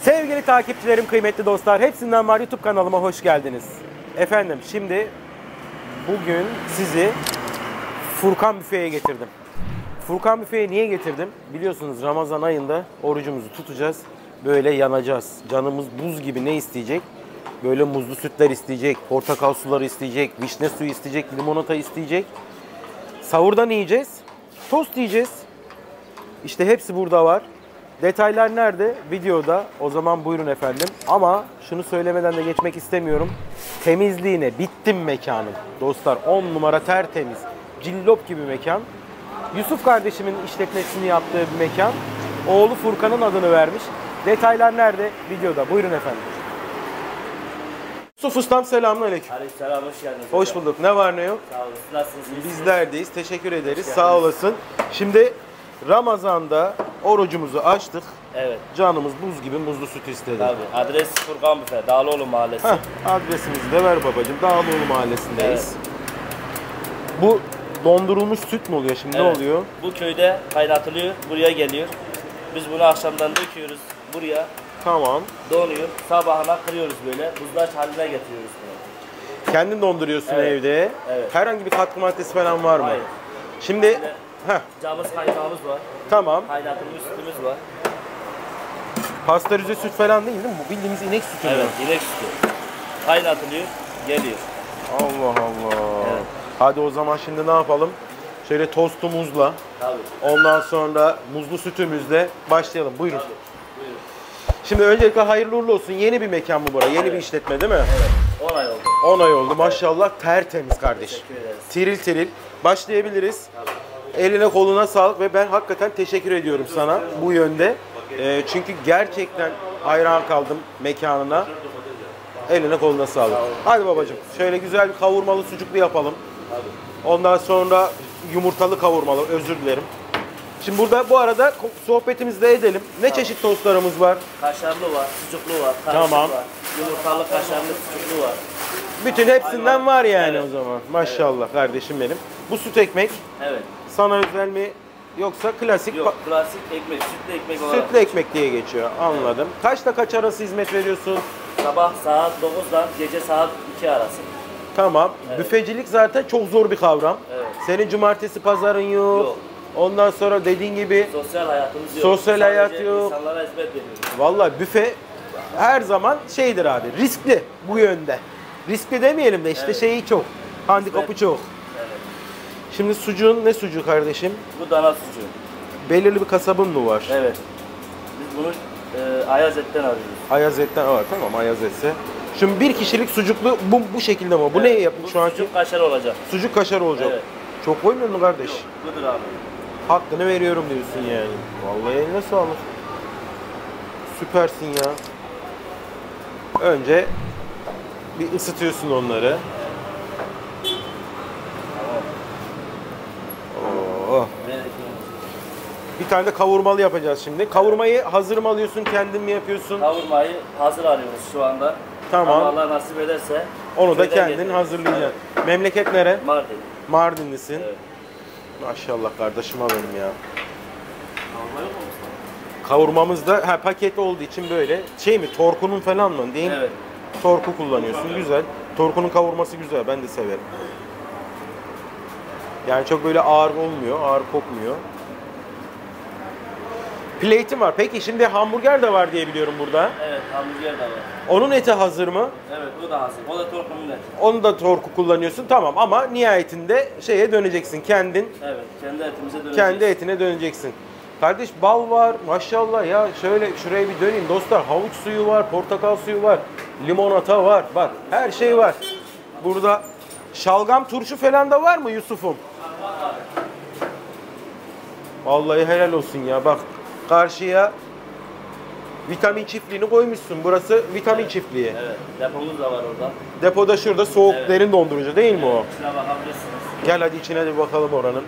Sevgili takipçilerim, kıymetli dostlar, hepsinden var YouTube kanalıma hoş geldiniz. Efendim şimdi bugün sizi Furkan Büfe'ye getirdim. Furkan Büfe'ye niye getirdim? Biliyorsunuz Ramazan ayında orucumuzu tutacağız. Böyle yanacağız. Canımız buz gibi ne isteyecek? Böyle muzlu sütler isteyecek, portakal suları isteyecek, vişne suyu isteyecek, limonata isteyecek. Sahurdan yiyeceğiz, tost yiyeceğiz. İşte hepsi burada var. Detaylar nerede? Videoda. O zaman buyurun efendim. Ama şunu söylemeden de geçmek istemiyorum. Temizliğine bittim mekanın. Dostlar 10 numara tertemiz. Cillop gibi mekan. Yusuf kardeşimin işletmesini yaptığı bir mekan. Oğlu Furkan'ın adını vermiş. Detaylar nerede? Videoda. Buyurun efendim. Yusuf Ustam, selamünaleyküm. Aleykümselam, hoş geldiniz. Hoş bulduk. Ne var ne yok? Sağ olun. Nasılsınız? Bizlerdeyiz. Teşekkür ederiz. Sağ olasın. Şimdi Ramazan'da orucumuzu açtık. Evet. Canımız buz gibi muzlu süt istedi. Tabii. Adres Furkan Büfe, Dağlıoğlu Mahallesi. Adresimizi de ver babacığım. Dağlıoğlu Mahallesi'ndeyiz. Evet. Bu dondurulmuş süt mü oluyor şimdi? Evet. Ne oluyor? Bu köyde kaynatılıyor, buraya geliyor. Biz bunu akşamdan döküyoruz buraya. Tamam. Donuyor. Sabahına kırıyoruz böyle. Buzlaç haline getiriyoruz bunu. Kendin donduruyorsun Evet. evde. Evet. Herhangi bir katkı maddesi falan var mı? Hayır. Şimdi İçinde heh, Camız kaynağımız var. tamam. Kaynatılmış sütümüz var. Pastörize süt falan değil mi? Bu bildiğimiz inek sütü mü? Evet, inek sütü. Kaynatılıyor, geliyor. Allah Allah. Evet. Hadi o zaman şimdi ne yapalım? Şöyle tostumuzla, Tabii. ondan sonra muzlu sütümüzle başlayalım. Buyurun. Tabii. Buyurun. Şimdi öncelikle hayırlı uğurlu olsun. Yeni bir mekan bu bura. Yeni bir işletme değil mi? Evet. 10 ay oldu. 10 ay oldu. Maşallah tertemiz kardeş. Teşekkür ederiz. Tiril tiril. Başlayabiliriz. Tabii. Eline koluna sağlık ve ben hakikaten teşekkür ediyorum sana bu yönde. Çünkü gerçekten hayran kaldım mekanına. Eline koluna sağlık. Hadi babacığım şöyle güzel bir kavurmalı sucuklu yapalım. Tabii. Ondan sonra yumurtalı kavurmalı, özür dilerim. Şimdi burada bu arada sohbetimizi de edelim. Ne çeşit tostlarımız var? Kaşarlı var, sucuklu var, karışık Tamam. var. Yumurtalı kaşarlı sucuklu var. Bütün hepsinden var yani Evet. o zaman. Maşallah kardeşim benim. Bu süt ekmek Evet. sana özel mi yoksa klasik Yok, klasik ekmek, sütlü ekmek olarak. sütlü ekmek diye geçiyor. Anladım. Kaçta kaç arası hizmet veriyorsun? Sabah saat 9'dan gece saat 2 arası. Tamam. Evet. Büfecilik zaten çok zor bir kavram. Evet. Senin cumartesi pazarın yok. Yok. Ondan sonra dediğin gibi Sosyal hayatımız yok. Sosyal Sadece hayat yok. İnsanlara hizmet veriyoruz. vallahi büfe her zaman şeydir abi. Riskli bu yönde. Riskli demeyelim de işte Evet. şeyi çok. Handikapı Hizmet. çok. Evet. Şimdi sucuğun ne sucuğu kardeşim? Bu dana sucuğu. Belirli bir kasabın mı var? Evet. Biz bunu Ayaz Et'ten arıyoruz. Ayaz etten var, tamam Ayaz etse. Şimdi bir kişilik sucuklu bu şekilde mi? Bu Evet. ne yapmış Bu şu anki? sucuk kaşar olacak. Sucuk kaşar olacak. Evet. Çok koymuyor mu kardeş? Budur abi. Hakkını veriyorum diyorsun yani. Vallahi eline sağlık. Süpersin ya. Önce bir ısıtıyorsun onları. Oo. Bir tane de kavurmalı yapacağız şimdi. Kavurmayı hazır mı alıyorsun, kendin mi yapıyorsun? Kavurmayı hazır arıyoruz şu anda. Tamam. Ama Allah nasip ederse. Onu da köyden kendin getiririz. hazırlayacaksın. Memleket nere? Evet. Mardin. Mardinlisin. Evet. Maşallah kardeşime benim ya. Kavurma yok mu? Kavurmamız da paket olduğu için böyle şey mi, torkunun falan mı değil mi? Evet. Torku kullanıyorsun, güzel. Torkunun kavurması güzel, ben de severim. Yani çok böyle ağır olmuyor, ağır kokmuyor. Plate'im var. Peki şimdi hamburger de var diye biliyorum burada. Evet, hamburger de var. Onun eti hazır mı? Evet, bu da hazır. O da torkunun eti. Onu da torku kullanıyorsun, tamam, ama nihayetinde şeye döneceksin, kendin Evet, kendi etimize döneceğiz. kendi etine döneceksin. Kardeş bal var maşallah ya, şöyle şuraya bir döneyim dostlar, havuç suyu var, portakal suyu var, limonata var, bak her şey var. Burada şalgam turşu falan da var mı Yusuf'um? Vallahi helal olsun ya, bak karşıya vitamin çiftliğini koymuşsun, burası vitamin çiftliği. Evet, depomuz da var orada. Depoda şurada soğuk Evet. derin dondurucu değil mi o? İçine bakabilirsiniz. Gel hadi içine de bir bakalım oranın.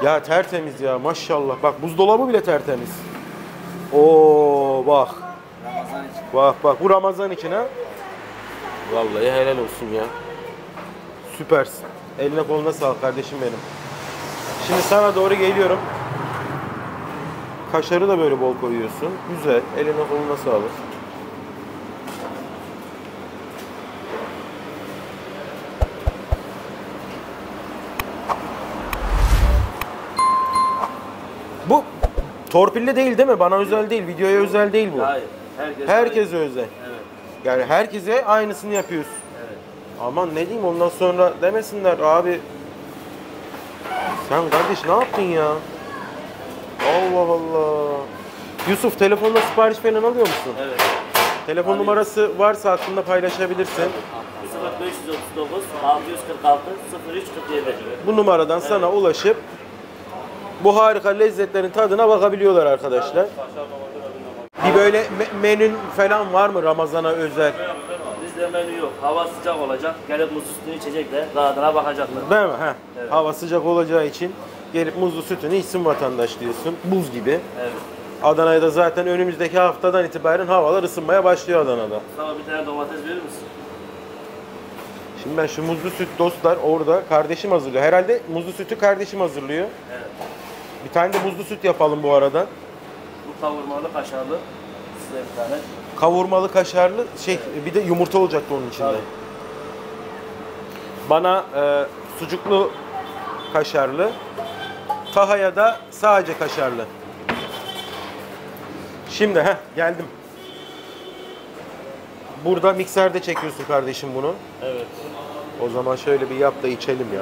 Ya tertemiz ya maşallah. Bak buzdolabı bile tertemiz. Oo bak. Ramazan için. Bak bu Ramazan için ha. Vallahi helal olsun ya. Süpersin. Eline koluna sağlık kardeşim benim. Şimdi sana doğru geliyorum. Kaşarı da böyle bol koyuyorsun. Güzel. Eline koluna sağlık. Bu torpilli değil mi? Bana özel değil, videoya özel değil bu. Hayır. Herkese özel. Evet. Yani herkese aynısını yapıyorsun. Evet. Aman ne diyeyim ondan sonra demesinler abi. Sen kardeş ne yaptın ya? Allah Allah. Yusuf telefonla sipariş falan alıyor musun? Evet. Telefon Alıyorum. numarası varsa aklında paylaşabilirsin. 0539 646 0347. Bu numaradan sana ulaşıp bu harika lezzetlerin tadına bakabiliyorlar arkadaşlar. Bir böyle menün falan var mı Ramazan'a özel? Bizde menü yok. Hava sıcak olacak. Gelip muz üstünü içecekler. Rahatına bakacaklar. Değil mi? Heh. Evet. Hava sıcak olacağı için gelip muzlu sütünü içsin vatandaş diyorsun. Buz gibi. Evet. Adana'ya da zaten önümüzdeki haftadan itibaren havalar ısınmaya başlıyor Adana'da. Sana bir tane domates verir misin? Şimdi ben şu muzlu süt dostlar orada kardeşim hazırlıyor. Herhalde muzlu sütü kardeşim hazırlıyor. Evet. Bir tane de muzlu süt yapalım bu arada. Bu kavurmalı kaşarlı. Size bir tane. Kavurmalı kaşarlı bir de yumurta olacaktı onun içinde. Tabii. Bana sucuklu kaşarlı. Taha'ya da sadece kaşarlı. Şimdi geldim. Burada mikserde çekiyorsun kardeşim bunu. Evet. O zaman şöyle bir yap da içelim ya.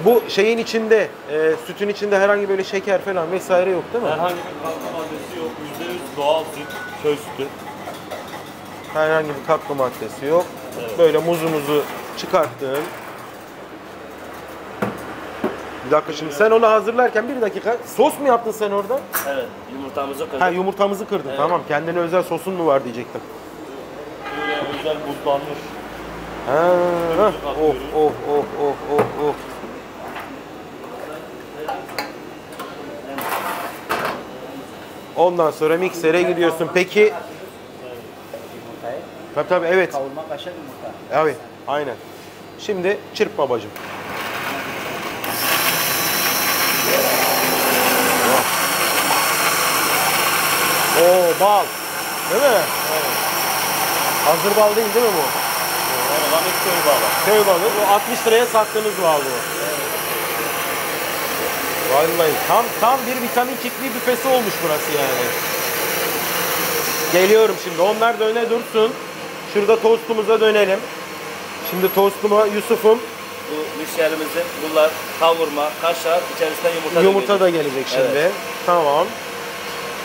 Bu şeyin içinde, sütün içinde herhangi böyle şeker falan vesaire yok değil mi? Herhangi bir katkı maddesi yok. %100 doğal süt, köy sütü. Herhangi bir katkı maddesi yok. Evet. Böyle muzumuzu çıkarttın. Bir dakika şimdi sen onu hazırlarken bir dakika. Sos mu yaptın sen orada? Evet. Yumurtamızı kırdık. Ha yumurtamızı kırdın. Evet. Tamam. Kendine özel sosun mu var diyecektim. Böyle özel buzlanmış. Ha. Oh oh oh oh oh oh. Ondan sonra miksere gidiyorsun. Peki tabii evet. Kavurma kaşar yumurta. Evet. Aynen. Şimdi çırp babacığım. Oo bal. Değil mi? Evet. Hazır bal değil mi bu? Rahmet köy bağlı. Köy balı. Bu 60 liraya sattığınız bal bu. Vallahi tam bir vitamin çiftliği büfesi olmuş burası yani. Geliyorum şimdi. Onlar da öne dursun. Şurada tostumuza dönelim. Şimdi tostuma Yusuf'um Bu müşterimizin bunlar kavurma, kaşar, içerisinde yumurta, yumurta da gelecek şimdi. Evet. Tamam.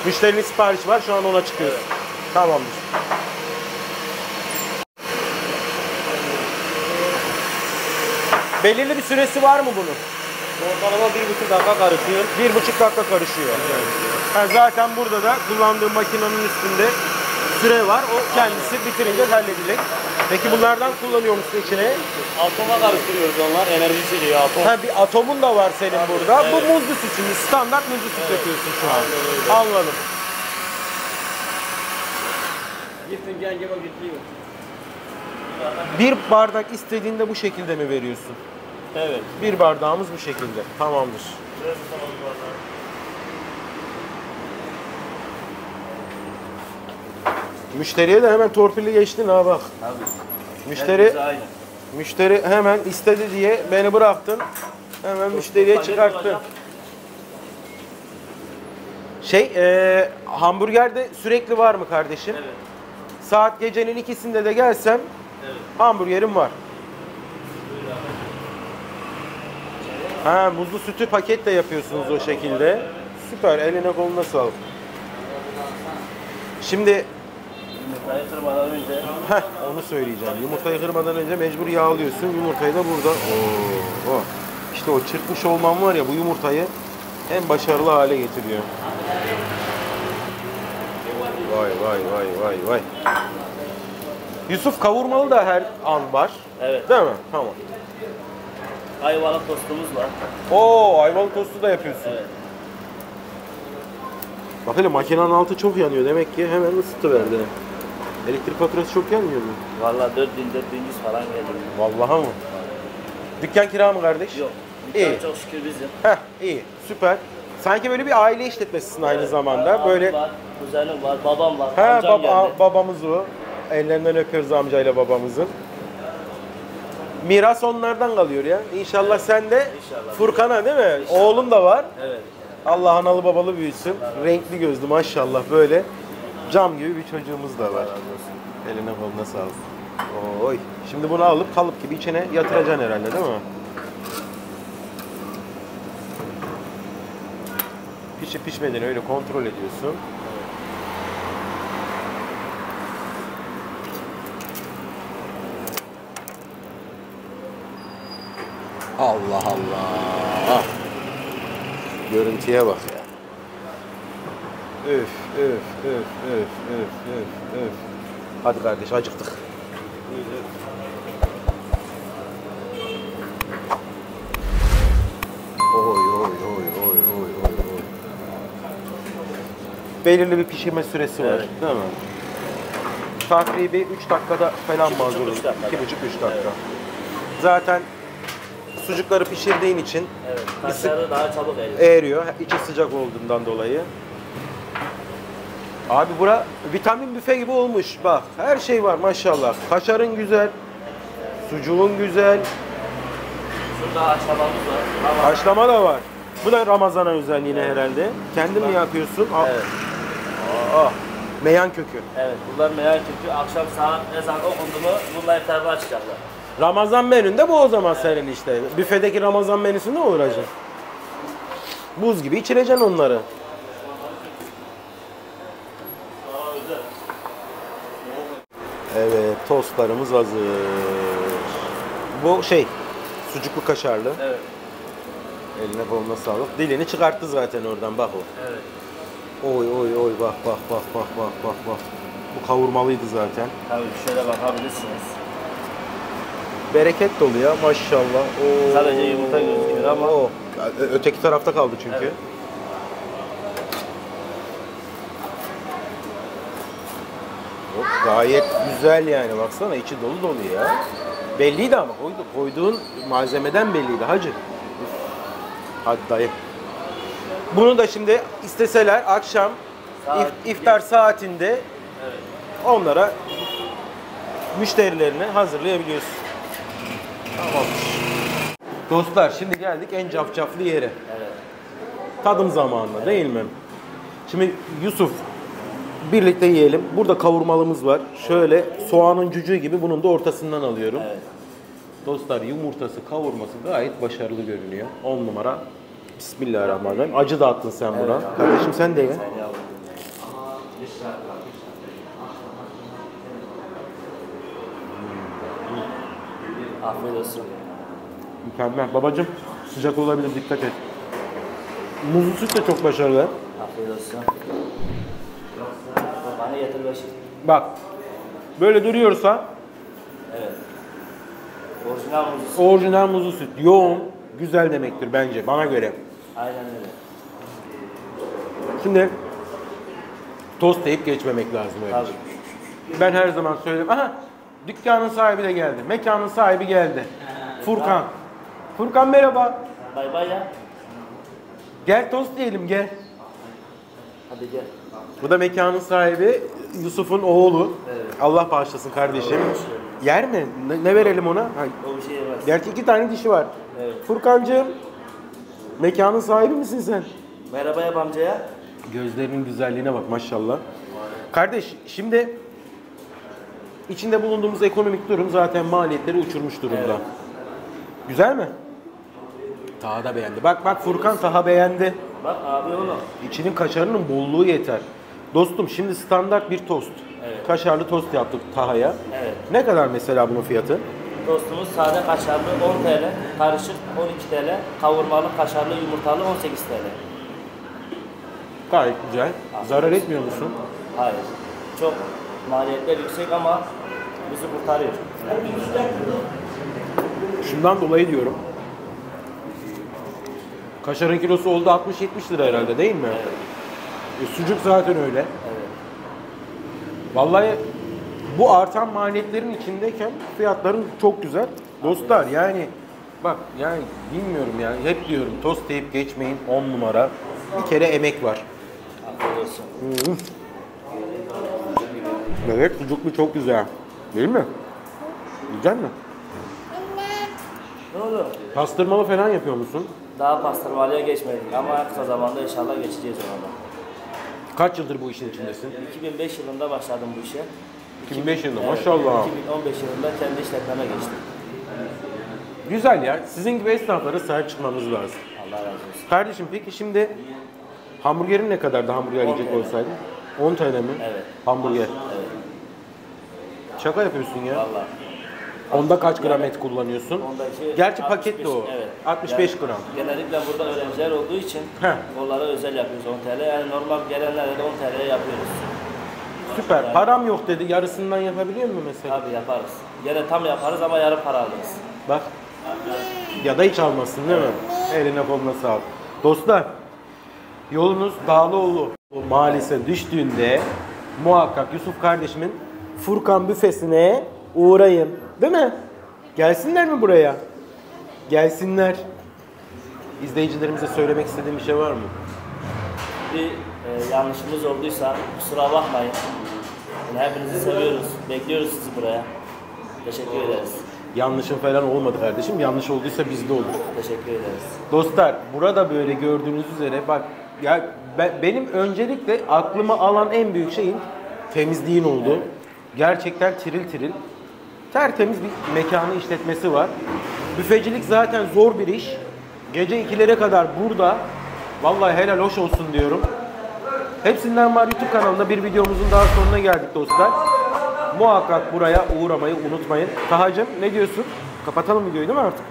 Müşterinin siparişi var. Şu an ona çıkıyoruz. Evet. Tamamdır. Belirli bir süresi var mı bunun? Ortalama 1,5 dakika karışıyor. 1,5 dakika karışıyor. Ha, zaten burada da kullandığım makinenin üstünde süre var. O kendisi bitirince halledecek. Peki bunlardan kullanıyor musun içine? Atoma karıştırıyoruz onlar. Enerji içeriği atom. Ha, bir atomun da var senin burada. evet. Bu muzlu süt şimdi. Standart muzlu süt yapıyorsun şu an. Anladım. Fincan gibi gidiyor. Bir bardak istediğinde bu şekilde mi veriyorsun? Evet. Bir bardağımız bu şekilde. Tamamdır. Müşteriye de hemen torpilli geçtin ha bak. Tabii. Müşteri Herkese aynı. müşteri hemen istedi diye beni bıraktın. Hemen müşteriye paket çıkarttın. olacak. Hamburgerde sürekli var mı kardeşim? Evet. Saat gecenin ikisinde de gelsem Evet. hamburgerim var. Ha, muzlu sütü paketle yapıyorsunuz o şekilde. Süper, eline koluna sağlık. Şimdi Yumurtayı kırmadan önce onu söyleyeceğim. Yumurtayı kırmadan önce mecbur yağlıyorsun. Yumurtayı da burada. Oo. İşte o çırpmış olmam var ya bu yumurtayı en başarılı hale getiriyor. Vay vay vay vay vay. Yusuf kavurmalı da her an var. Evet. Değil mi? Tamam. ayvalık tostumuz var. Oo, ayvalık tostu da yapıyorsun. Evet. Bak hele makinenin altı çok yanıyor. Demek ki hemen ısıtıverdi. Elektrik faturası çok gelmiyor mu? Vallahi 4000-4100 falan geldi. Vallahi mı? Dükkan kira mı kardeş? Yok. İyi. Dükkan çok şükür bizim. Heh, iyi. Süper. Sanki böyle bir aile işletmesisin aynı zamanda. Abim Böyle var, kuzenim var, babam var, he, amcam geldi. babamız o. Ellerinden öpüyoruz amcayla babamızın. Miras onlardan kalıyor ya. İnşallah sen de İnşallah. Furkan'a değil mi? Oğlun da var. Evet. Allah analı babalı büyüsün. Renkli gözlü maşallah böyle. Cam gibi bir çocuğumuz da var. Eline koluna sağlık. Oy. Şimdi bunu alıp kalıp gibi içine yatıracaksın herhalde değil mi? Pişip pişmediğini öyle kontrol ediyorsun. Allah Allah. Görüntüye bak ya. Öf öf öf öf öf öf öf. Hadi kardeş acıktık. Oy oy oy oy oy oy oy. Belirli bir pişirme süresi var, Evet. değil mi? Takribi 3 dakikada falan mazur. 2,5-3 dakika. 2,5-3 dakika. Zaten sucukları pişirdiğin için Evet. Kaşarı daha çabuk eriyor. eriyor. İçi sıcak olduğundan dolayı. Abi bura vitamin büfe gibi olmuş. Bak her şey var maşallah. Kaşarın güzel. Sucuğun güzel. Şurada haşlamamız var. Ama Haşlama da var. Bu da Ramazan'a özel yine herhalde. Kendin mi yapıyorsun? evet. Aa, meyan kökü. Evet. Bunlar meyan kökü. Akşam saat ezan okundu mu bunlar iftarda açacaklar. Ramazan menünde bu o zaman senin işte. Büfedeki Ramazan menüsü ne olur hacı? Buz gibi içireceksin onları. Evet, tostlarımız hazır. Bu şey, sucuklu kaşarlı. Evet. Eline koluna sağlık. Dilini çıkarttı zaten oradan bak o. Evet. Oy oy oy bak bak bak bak bak bak bak. Bu kavurmalıydı zaten. Tabii şöyle bakabilirsiniz. Bereket dolu ya maşallah. Oo. Sadece yumurta gözüküyor ama. Oo. Öteki tarafta kaldı çünkü. Evet. Hop, gayet güzel yani baksana içi dolu dolu ya. Belliydi ama koyduğun malzemeden belliydi hacı. Üf. Hadi dayı. Bunu da şimdi isteseler akşam iftar saatinde Evet. onlara müşterilerine hazırlayabiliyorsun. Tamam. Dostlar şimdi geldik en cafcaflı yere. Evet. Tadım zamanına değil mi? Şimdi Yusuf birlikte yiyelim. Burada kavurmalımız var. Şöyle soğanın cücüğü gibi bunun da ortasından alıyorum. Evet. Dostlar yumurtası kavurması gayet başarılı görünüyor. 10 numara. Bismillahirrahmanirrahim. Acı da attın sen buna. Evet. Kardeşim sen de ye. Sen yavrum. Afiyet olsun. Mükemmel. Babacım sıcak olabilir dikkat et. Muzlu süt de çok başarılı. Afiyet olsun. Bana getir beşik. Bak böyle duruyorsa Evet. Orijinal muzlu. orijinal muzlu süt. Yoğun, güzel demektir bence bana göre. Aynen öyle. Şimdi tost deyip geçmemek lazım öyle. Tabii. Ben her zaman söylerim. Aha dükkanın sahibi de geldi. Mekanın sahibi geldi. Furkan. Furkan merhaba. Bay bay ya. Gel tost diyelim gel. Hadi gel. Bu da mekanın sahibi Yusuf'un oğlu. Evet. Allah bağışlasın kardeşim. Yer mi? Ne verelim ona? Ha, O bir şey yemez. gerçi 2 tane dişi var. Evet. Furkancığım mekanın sahibi misin sen? Merhaba yap amcaya. Gözlerinin güzelliğine bak maşallah. Kardeş şimdi içinde bulunduğumuz ekonomik durum zaten maliyetleri uçurmuş durumda. Evet. Güzel mi? Taha da beğendi. Bak Furkan Taha beğendi. Bak abi oğlum. İçinin kaşarının bolluğu yeter. Dostum şimdi standart bir tost. Evet. Kaşarlı tost yaptık Taha'ya. Evet. Ne kadar mesela bunun fiyatı? Tostumuz sade kaşarlı 10 TL, karışık 12 TL, kavurmalı kaşarlı yumurtalı 18 TL. Gayet güzel. Zarar etmiyor musun? Hayır. Çok maliyetler yüksek ama bizi kurtarıyor. Şundan dolayı diyorum. Kaşarın kilosu oldu 60-70 lira herhalde değil mi? Evet. Sucuk zaten öyle. Evet. Vallahi bu artan maliyetlerin içindeyken fiyatların çok güzel. Dostlar yani bak yani bilmiyorum yani hep diyorum tost deyip geçmeyin 10 numara. Bir kere emek var. Afiyet olsun. Evet, sucuklu çok güzel. Değil mi? Güzel mi? Ne oldu? Pastırmalı falan yapıyor musun? Daha pastırmalıya geçmedik ama en kısa zamanda inşallah geçeceğiz ona da. Kaç yıldır bu işin içindesin? 2005 yılında başladım bu işe. 2005 yılında, Evet, maşallah. 2015 yılında kendi işletmeme geçtim. Güzel ya. Sizin gibi esnaflara sahip çıkmamız lazım. Allah razı olsun. Kardeşim peki şimdi hamburgerin ne kadardı hamburger 10 yiyecek TL. olsaydın? 10 TL mi? Evet. Hamburger. Evet. Şaka yapıyorsun ya. Valla. Onda kaç gram et kullanıyorsun? Ondaki Gerçi 65, paketli o. Evet. 65 Yani gram. Genellikle burada öğrenciler olduğu için Heh. onlara özel yapıyoruz 10 TL. Yani normal gelenlere de 10 TL'ye yapıyoruz. Süper. Yani- Param yok dedi. Yarısından yapabiliyor mu mesela? Tabii yaparız. Gene tam yaparız ama yarım para alırız. Bak. Ya da hiç almasın değil mi? Eline koluna sağlık. Dostlar, yolunuz Dağlıoğlu mahallesine düştüğünde muhakkak Yusuf kardeşimin Furkan büfesine uğrayın. Değil mi? Gelsinler mi buraya? Gelsinler. İzleyicilerimize söylemek istediğim bir şey var mı? Bir yanlışımız olduysa kusura bakmayın. Yani hepinizi seviyoruz. Bekliyoruz sizi buraya. Teşekkür ederiz. Yanlışım falan olmadı kardeşim. Yanlış olduysa bizde olur. Teşekkür ederiz. Dostlar, burada böyle gördüğünüz üzere bak ya benim öncelikle aklıma alan en büyük şeyin temizliğin oldu. Gerçekten tiril tiril. Tertemiz bir mekanı işletmesi var. Büfecilik zaten zor bir iş. Gece 2'lere kadar burada. Vallahi helal hoş olsun diyorum. Hepsinden var YouTube kanalında bir videomuzun daha sonuna geldik dostlar. Muhakkak buraya uğramayı unutmayın. Tahacığım ne diyorsun? Kapatalım videoyu değil mi artık?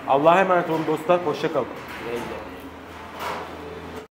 Allah'a emanet olun dostlar. Hoşça kalın. Güle güle.